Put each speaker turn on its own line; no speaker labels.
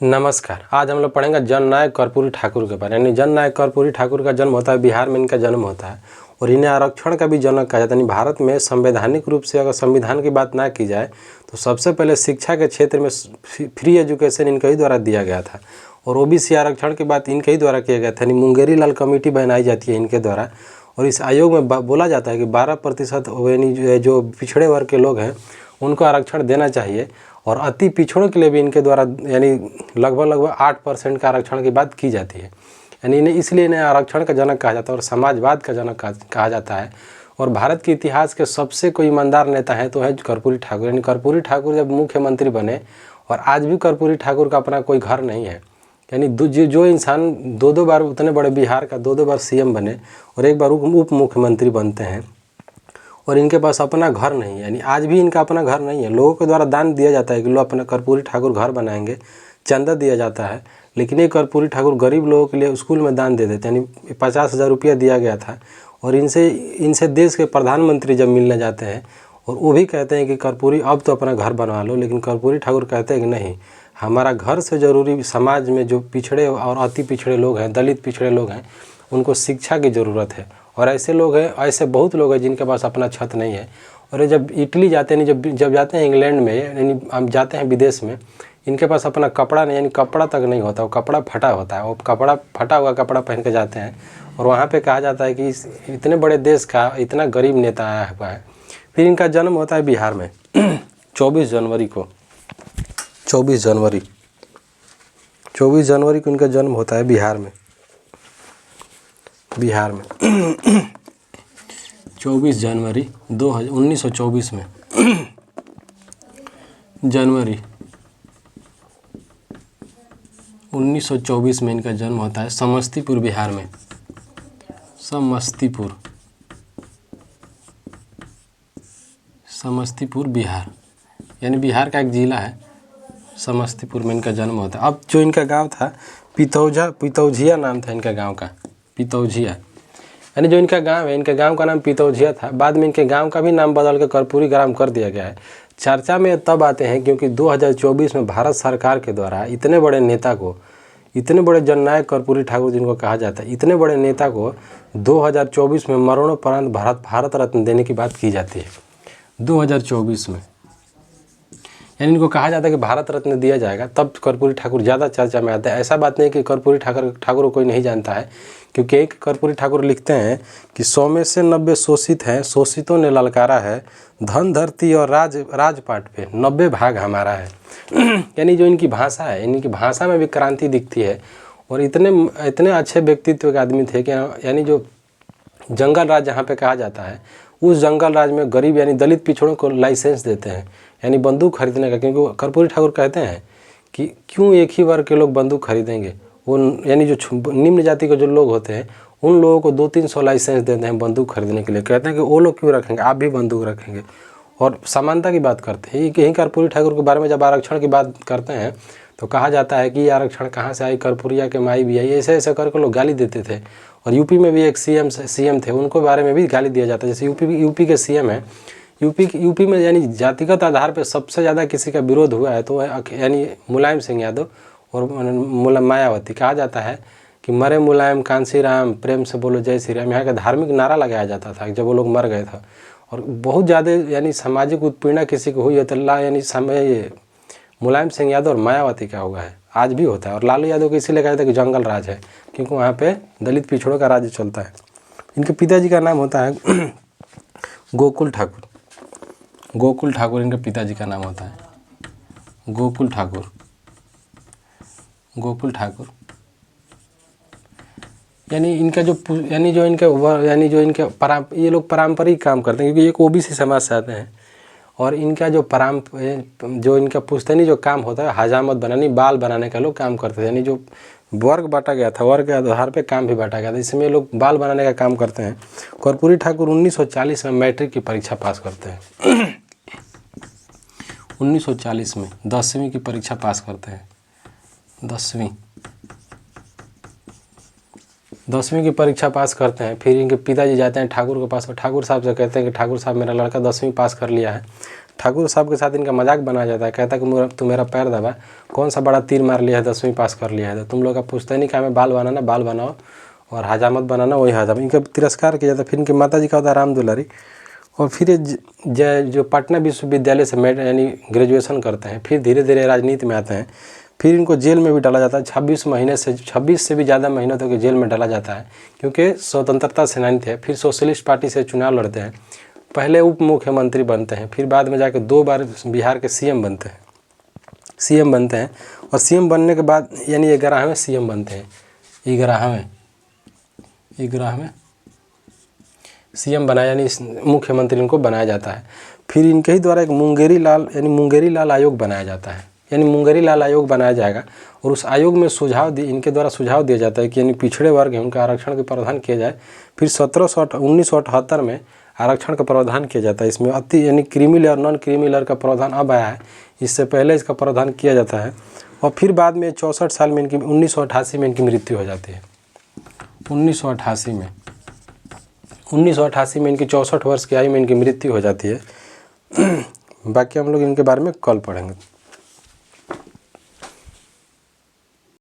नमस्कार। आज हम लोग पढ़ेंगे जननायक कर्पूरी ठाकुर के बारे में। यानी जननायक कर्पूरी ठाकुर का जन्म होता है बिहार में, इनका जन्म होता है और इन्हें आरक्षण का भी जनक कहा जाता है। भारत में संवैधानिक रूप से अगर संविधान की बात ना की जाए तो सबसे पहले शिक्षा के क्षेत्र में फ्री एजुकेशन इनके ही द्वारा दिया गया था और ओबीसी आरक्षण की बात इनके ही द्वारा किया गया था। यानी मुंगेरी लाल कमेटी बनाई जाती है इनके द्वारा और इस आयोग में बोला जाता है कि 12% यानी जो पिछड़े वर्ग के लोग हैं उनको आरक्षण देना चाहिए और अति पिछड़ों के लिए भी इनके द्वारा यानी लगभग 8% का आरक्षण की बात की जाती है। यानी इन्हें इसलिए इन्हें आरक्षण का जनक कहा जाता है और समाजवाद का जनक कहा जाता है। और भारत के इतिहास के सबसे कोई ईमानदार नेता है तो है कर्पूरी ठाकुर। यानी कर्पूरी ठाकुर जब मुख्यमंत्री बने और आज भी कर्पूरी ठाकुर का अपना कोई घर नहीं है। यानी जो इंसान दो बार उतने बड़े बिहार का दो बार सीएम बने और एक बार उप मुख्यमंत्री बनते हैं और इनके पास अपना घर नहीं है, यानी आज भी इनका अपना घर नहीं है। लोगों के द्वारा दान दिया जाता है कि लोग अपना कर्पूरी ठाकुर घर बनाएंगे, चंदा दिया जाता है, लेकिन ये कर्पूरी ठाकुर गरीब लोगों के लिए स्कूल में दान दे देते। यानी 50,000 रुपया दिया गया था और इनसे देश के प्रधानमंत्री जब मिलने जाते हैं और वो भी कहते हैं कि कर्पूरी अब तो अपना घर बनवा लो, लेकिन कर्पूरी ठाकुर कहते हैं कि नहीं, हमारा घर से ज़रूरी समाज में जो पिछड़े और अति पिछड़े लोग हैं, दलित पिछड़े लोग हैं, उनको शिक्षा की ज़रूरत है। और ऐसे लोग हैं, ऐसे बहुत लोग हैं जिनके पास अपना छत नहीं है। और ये जब इटली जाते हैं, जब जाते हैं इंग्लैंड में, यानी हम जाते हैं विदेश में, इनके पास अपना कपड़ा नहीं, यानी कपड़ा तक नहीं होता, वो कपड़ा फटा होता है, वो कपड़ा फटा हुआ कपड़ा पहन के जाते हैं और वहाँ पे कहा जाता है कि इतने बड़े देश का इतना गरीब नेता आया हुआ है। फिर इनका जन्म होता है बिहार में 24 जनवरी को 24 जनवरी को इनका जन्म होता है बिहार में 24 जनवरी 1924 में जनवरी 1924 में इनका जन्म होता है समस्तीपुर बिहार में। समस्तीपुर बिहार, यानी बिहार का एक ज़िला है, समस्तीपुर में इनका जन्म होता है। अब जो इनका गांव था पितौझिया नाम था इनका गांव का, पितौझिया। यानी जो इनका गांव है, इनके गांव का नाम पितौझिया था। बाद में इनके गांव का भी नाम बदल के कर्पूरी ग्राम कर दिया गया है। चर्चा में तब आते हैं क्योंकि 2024 में भारत सरकार के द्वारा इतने बड़े नेता को, इतने बड़े जननायक कर्पूरी ठाकुर जिनको कहा जाता है, इतने बड़े नेता को 2024 में मरणोपरांत भारत रत्न देने की बात की जाती है 2024 में। यानी इनको कहा जाता है कि भारत रत्न दिया जाएगा, तब कर्पूरी ठाकुर ज़्यादा चर्चा में आते हैं। ऐसा बात नहीं कि कर्पूरी ठाकुर को कोई नहीं जानता है, क्योंकि एक कर्पूरी ठाकुर लिखते हैं कि 100 में से 90 शोषित हैं, शोषितों ने ललकारा है, धन धरती और राजपाट पे 90 भाग हमारा है। यानी जो इनकी भाषा है, इनकी भाषा में भी क्रांति दिखती है। और इतने अच्छे व्यक्तित्व के आदमी थे कि यानी जो जंगल राज जहाँ पे कहा जाता है, उस जंगल राज में गरीब यानी दलित पिछड़ों को लाइसेंस देते हैं, यानी बंदूक खरीदने का। क्योंकि कर्पूरी ठाकुर कहते हैं कि क्यों एक ही वर्ग के लोग बंदूक खरीदेंगे, वो यानी जो निम्न जाति के जो लोग होते हैं उन लोगों को 200-300 लाइसेंस देते हैं बंदूक खरीदने के लिए। कहते हैं कि वो लोग क्यों रखेंगे, आप भी बंदूक रखेंगे। और समानता की बात करते हैं। यही कर्पूरी ठाकुर के बारे में जब आरक्षण की बात करते हैं तो कहा जाता है कि ये आरक्षण कहाँ से आई, कर्पूरिया के माई भी आई, ऐसे ऐसे करके लोग गाली देते थे। और यूपी में भी एक सीएम थे, उनको बारे में भी गाली दिया जाता है। जैसे यूपी के सीएम हैं, यूपी में यानी जातिगत आधार पर सबसे ज़्यादा किसी का विरोध हुआ है तो यानी मुलायम सिंह यादव और मायावती। कहा जाता है कि मरे मुलायम कांसी राम, प्रेम से बोलो जय श्री राम, यहाँ का धार्मिक नारा लगाया जाता था जब वो लोग मर गए थे। और बहुत ज़्यादा यानी सामाजिक उत्पीड़ना किसी को हुई है तो यानी समय मुलायम सिंह यादव और मायावती का हुआ है, आज भी होता है। और लालू यादव को इसीलिए कहा जाता है कि जंगल राज है, क्योंकि वहाँ पे दलित पिछड़ों का राज्य चलता है। इनके पिताजी का नाम होता है गोकुल ठाकुर इनके पिताजी का नाम होता है गोकुल ठाकुर। यानी इनका जो ये लोग पारंपरिक काम करते हैं, क्योंकि एक ओबीसी समाज से आते हैं। और इनका जो इनका पुश्तैनी जो काम होता है, हजामत बनानी, बाल बनाने का लोग काम करते हैं। यानी जो वर्ग बांटा गया था, वर्ग के आधार पे काम भी बांटा गया था, इसमें लोग बाल बनाने का काम करते हैं। कर्पूरी ठाकुर 1940 में मैट्रिक की परीक्षा पास करते हैं 1940 में 10वीं की परीक्षा पास करते हैं। 10वीं की परीक्षा पास करते हैं। फिर इनके पिताजी जाते हैं ठाकुर के पास और ठाकुर साहब से कहते हैं कि ठाकुर साहब मेरा लड़का 10वीं पास कर लिया है, ठाकुर साहब के साथ इनका मजाक बनाया जाता है। कहता है कि तू मेरा पैर दबा, कौन सा बड़ा तीर मार लिया है, 10वीं पास कर लिया है, तो तुम लोग का पूछते नहीं कि हमें बाल बनाना, बाल बनाओ, और हजामत बनाना, वही हजाम। इनका तिरस्कार किया जाता है। फिर इनके माता जी का होता है राम दुलारी। और फिर ये जो पटना विश्वविद्यालय से यानी ग्रेजुएशन करते हैं, फिर धीरे धीरे राजनीति में आते हैं। फिर इनको जेल में भी डाला जाता है। 26 से भी ज़्यादा महीनों तक जेल में डाला जाता है, क्योंकि स्वतंत्रता सेनानी थे। फिर सोशलिस्ट पार्टी से चुनाव लड़ते हैं, पहले उप मुख्यमंत्री बनते हैं, फिर बाद में जाकर 2 बार बिहार के सीएम बनते हैं। और सीएम बनने के बाद यानी 11वें सीएम बनते हैं। 11वें सीएम बनाया, यानी मुख्यमंत्री इनको बनाया जाता है। फिर इनके ही द्वारा एक मुंगेरी लाल आयोग बनाया जाता है, यानी मुंगेरी लाल आयोग बनाया जाएगा। और उस आयोग में इनके द्वारा सुझाव दिया जाता है कि यानी पिछड़े वर्ग हैं, उनका आरक्षण का प्रावधान किया जाए। फिर 1978 में आरक्षण का प्रावधान किया जाता है। इसमें यानी creamy layer, non creamy layer का प्रावधान अब आया है, इससे पहले इसका प्रावधान किया जाता है। और फिर बाद में 64 साल में 1988 में इनकी मृत्यु हो जाती है। 1988 में इनकी 64 वर्ष की आयु में इनकी मृत्यु हो जाती है। बाकी हम लोग इनके बारे में कल पढ़ेंगे।